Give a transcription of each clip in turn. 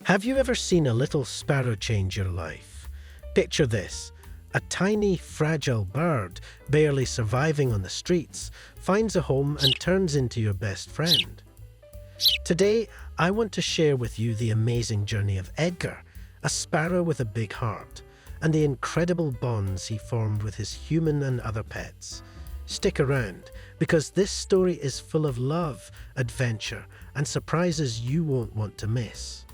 Have you ever seen a little sparrow change your life? Picture this. A tiny, fragile bird, barely surviving on the streets, finds a home and turns into your best friend. Today, I want to share with you the amazing journey of Edgar, a sparrow with a big heart, and the incredible bonds he formed with his human and other pets. Stick around, because this story is full of love, adventure, and surprises you won't want to miss.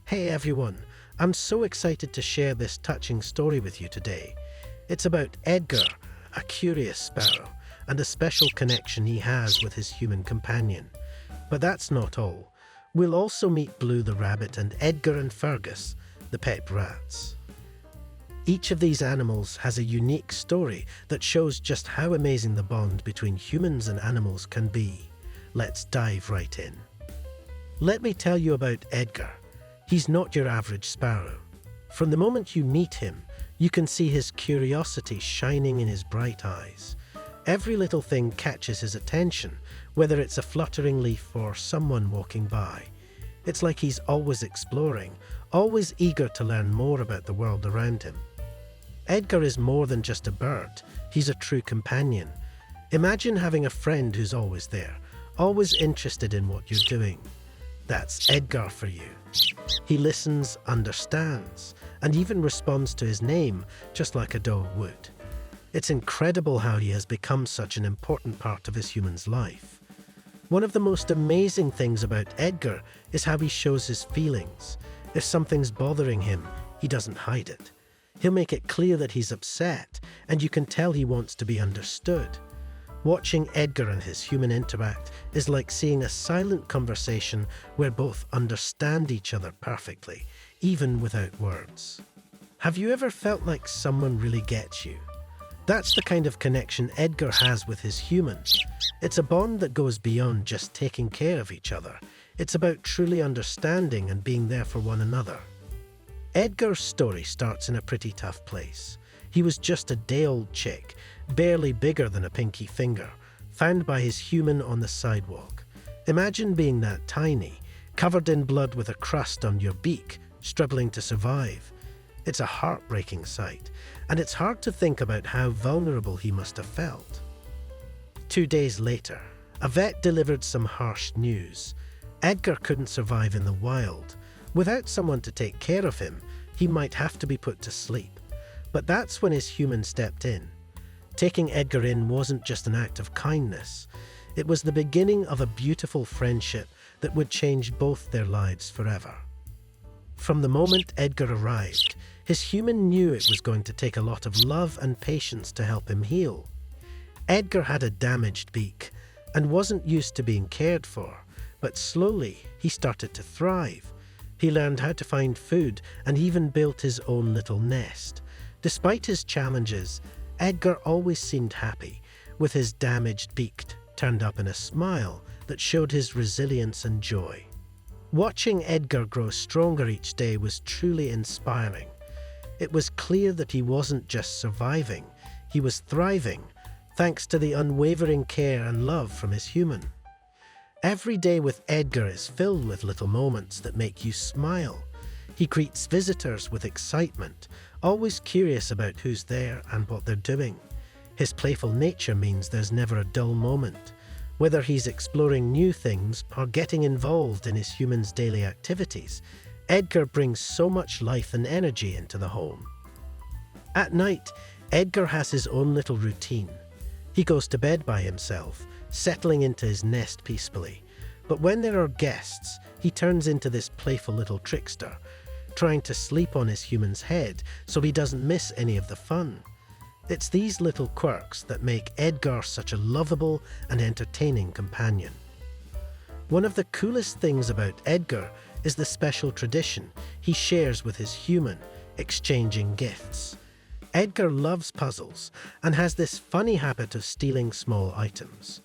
Hey everyone, I'm so excited to share this touching story with you today. It's about Edgar, a curious sparrow, and a special connection he has with his human companion. But that's not all. We'll also meet Blue the rabbit and Edgar and Fergus, the pet rats. Each of these animals has a unique story that shows just how amazing the bond between humans and animals can be. Let's dive right in. Let me tell you about Edgar. He's not your average sparrow. From the moment you meet him, you can see his curiosity shining in his bright eyes. Every little thing catches his attention, whether it's a fluttering leaf or someone walking by. It's like he's always exploring, always eager to learn more about the world around him. Edgar is more than just a bird. He's a true companion. Imagine having a friend who's always there, always interested in what you're doing. That's Edgar for you. He listens, understands, and even responds to his name, just like a dog would. It's incredible how he has become such an important part of his human's life. One of the most amazing things about Edgar is how he shows his feelings. If something's bothering him, he doesn't hide it. He'll make it clear that he's upset, and you can tell he wants to be understood. Watching Edgar and his human interact is like seeing a silent conversation where both understand each other perfectly, even without words. Have you ever felt like someone really gets you? That's the kind of connection Edgar has with his humans. It's a bond that goes beyond just taking care of each other. It's about truly understanding and being there for one another. Edgar's story starts in a pretty tough place. He was just a day-old chick, barely bigger than a pinky finger, found by his human on the sidewalk. Imagine being that tiny, covered in blood with a crust on your beak, struggling to survive. It's a heartbreaking sight, and it's hard to think about how vulnerable he must have felt. 2 days later, a vet delivered some harsh news. Edgar couldn't survive in the wild. Without someone to take care of him, he might have to be put to sleep. But that's when his human stepped in. Taking Edgar in wasn't just an act of kindness. It was the beginning of a beautiful friendship that would change both their lives forever. From the moment Edgar arrived, his human knew it was going to take a lot of love and patience to help him heal. Edgar had a damaged beak and wasn't used to being cared for, but slowly he started to thrive. He learned how to find food and even built his own little nest. Despite his challenges, Edgar always seemed happy, with his damaged beak turned up in a smile that showed his resilience and joy. Watching Edgar grow stronger each day was truly inspiring. It was clear that he wasn't just surviving, he was thriving, thanks to the unwavering care and love from his human. Every day with Edgar is filled with little moments that make you smile. He greets visitors with excitement, always curious about who's there and what they're doing. His playful nature means there's never a dull moment. Whether he's exploring new things or getting involved in his human's daily activities, Edgar brings so much life and energy into the home. At night, Edgar has his own little routine. He goes to bed by himself, settling into his nest peacefully. But when there are guests, he turns into this playful little trickster, trying to sleep on his human's head so he doesn't miss any of the fun. It's these little quirks that make Edgar such a lovable and entertaining companion. One of the coolest things about Edgar is the special tradition he shares with his human, exchanging gifts. Edgar loves puzzles and has this funny habit of stealing small items.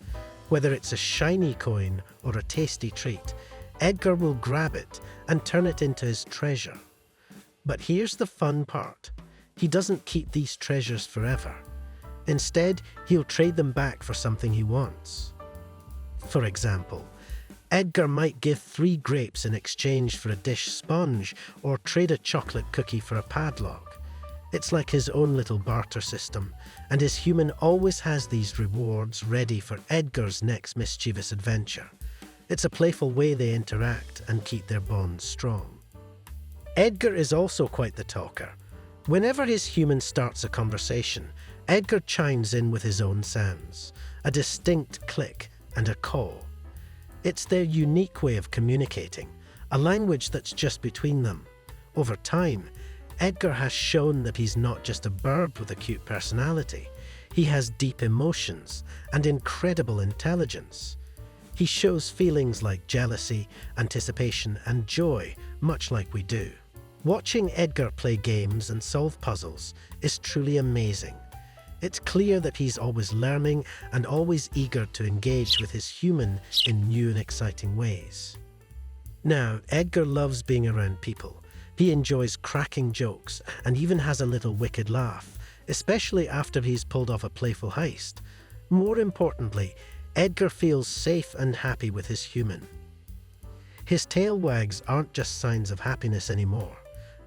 Whether it's a shiny coin or a tasty treat, Edgar will grab it and turn it into his treasure. But here's the fun part. He doesn't keep these treasures forever. Instead, he'll trade them back for something he wants. For example, Edgar might give 3 grapes in exchange for a dish sponge or trade a chocolate cookie for a padlock. It's like his own little barter system, and his human always has these rewards ready for Edgar's next mischievous adventure. It's a playful way they interact and keep their bonds strong. Edgar is also quite the talker. Whenever his human starts a conversation, Edgar chimes in with his own sounds, a distinct click and a call. It's their unique way of communicating, a language that's just between them. Over time, Edgar has shown that he's not just a bird with a cute personality. He has deep emotions and incredible intelligence. He shows feelings like jealousy, anticipation, and joy, much like we do. Watching Edgar play games and solve puzzles is truly amazing. It's clear that he's always learning and always eager to engage with his human in new and exciting ways. Now, Edgar loves being around people. He enjoys cracking jokes and even has a little wicked laugh, especially after he's pulled off a playful heist. More importantly, Edgar feels safe and happy with his human. His tail wags aren't just signs of happiness anymore.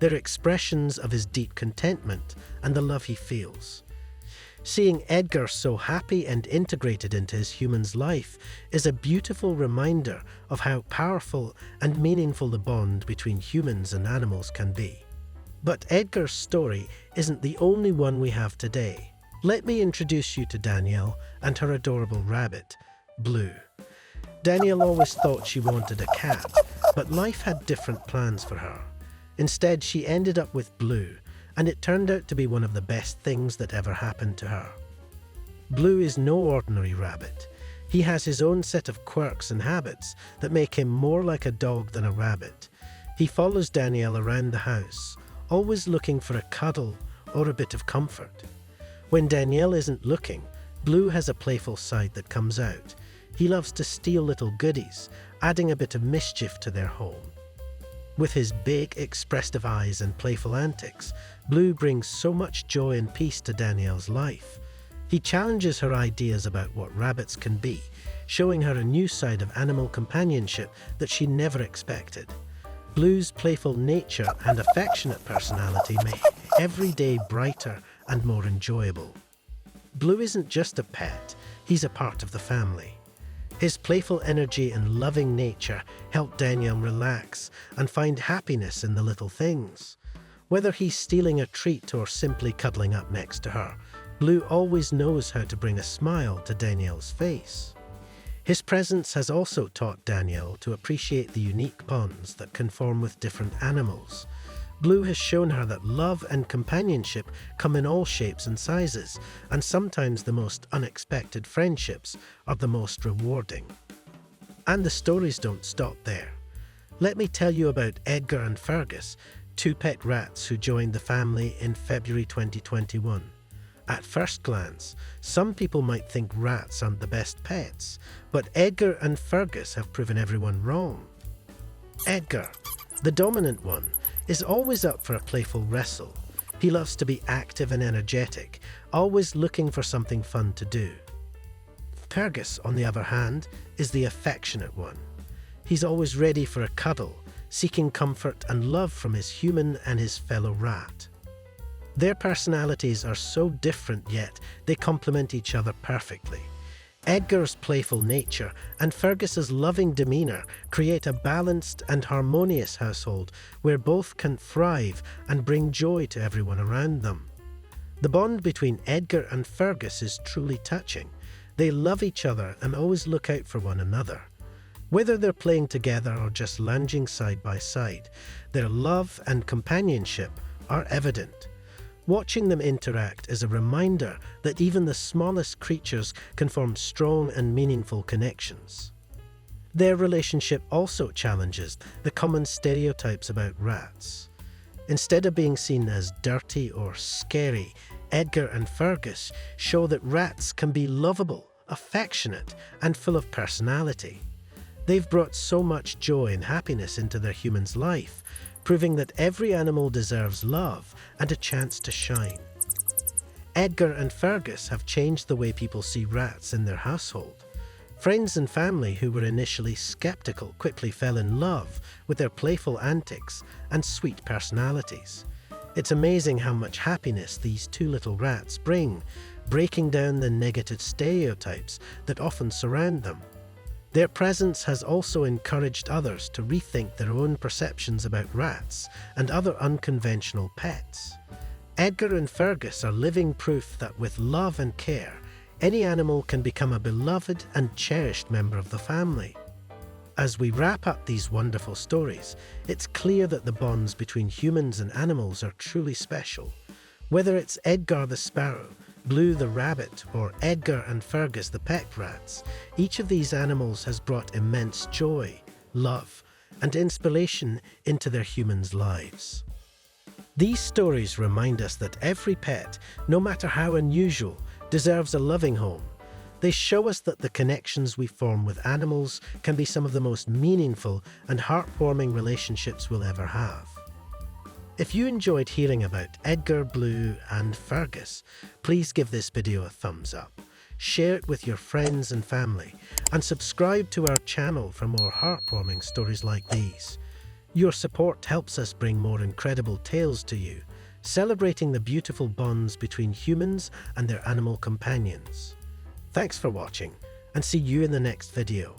They're expressions of his deep contentment and the love he feels. Seeing Edgar so happy and integrated into his human's life is a beautiful reminder of how powerful and meaningful the bond between humans and animals can be. But Edgar's story isn't the only one we have today. Let me introduce you to Danielle and her adorable rabbit, Blue. Danielle always thought she wanted a cat, but life had different plans for her. Instead, she ended up with Blue, and it turned out to be one of the best things that ever happened to her. Blue is no ordinary rabbit. He has his own set of quirks and habits that make him more like a dog than a rabbit. He follows Danielle around the house, always looking for a cuddle or a bit of comfort. When Danielle isn't looking, Blue has a playful side that comes out. He loves to steal little goodies, adding a bit of mischief to their home. With his big, expressive eyes and playful antics, Blue brings so much joy and peace to Danielle's life. He challenges her ideas about what rabbits can be, showing her a new side of animal companionship that she never expected. Blue's playful nature and affectionate personality make every day brighter and more enjoyable. Blue isn't just a pet, he's a part of the family. His playful energy and loving nature help Danielle relax and find happiness in the little things. Whether he's stealing a treat or simply cuddling up next to her, Blue always knows how to bring a smile to Danielle's face. His presence has also taught Danielle to appreciate the unique bonds that can form with different animals. Blue has shown her that love and companionship come in all shapes and sizes, and sometimes the most unexpected friendships are the most rewarding. And the stories don't stop there. Let me tell you about Edgar and Fergus, 2 pet rats who joined the family in February 2021. At first glance, some people might think rats aren't the best pets, but Edgar and Fergus have proven everyone wrong. Edgar, the dominant one, is always up for a playful wrestle. He loves to be active and energetic, always looking for something fun to do. Fergus, on the other hand, is the affectionate one. He's always ready for a cuddle, seeking comfort and love from his human and his fellow rat. Their personalities are so different, yet they complement each other perfectly. Edgar's playful nature and Fergus's loving demeanour create a balanced and harmonious household where both can thrive and bring joy to everyone around them. The bond between Edgar and Fergus is truly touching. They love each other and always look out for one another. Whether they're playing together or just lounging side by side, their love and companionship are evident. Watching them interact is a reminder that even the smallest creatures can form strong and meaningful connections. Their relationship also challenges the common stereotypes about rats. Instead of being seen as dirty or scary, Edgar and Fergus show that rats can be lovable, affectionate, and full of personality. They've brought so much joy and happiness into their human's life, proving that every animal deserves love and a chance to shine. Edgar and Fergus have changed the way people see rats in their household. Friends and family who were initially skeptical quickly fell in love with their playful antics and sweet personalities. It's amazing how much happiness these two little rats bring, breaking down the negative stereotypes that often surround them. Their presence has also encouraged others to rethink their own perceptions about rats and other unconventional pets. Edgar and Fergus are living proof that with love and care, any animal can become a beloved and cherished member of the family. As we wrap up these wonderful stories, it's clear that the bonds between humans and animals are truly special. Whether it's Edgar the Sparrow, Blue the rabbit, or Edgar and Fergus the pet rats, each of these animals has brought immense joy, love, and inspiration into their humans' lives. These stories remind us that every pet, no matter how unusual, deserves a loving home. They show us that the connections we form with animals can be some of the most meaningful and heartwarming relationships we'll ever have. If you enjoyed hearing about Edgar, Blue, and Fergus, please give this video a thumbs up, share it with your friends and family, and subscribe to our channel for more heartwarming stories like these. Your support helps us bring more incredible tales to you, celebrating the beautiful bonds between humans and their animal companions. Thanks for watching, and see you in the next video.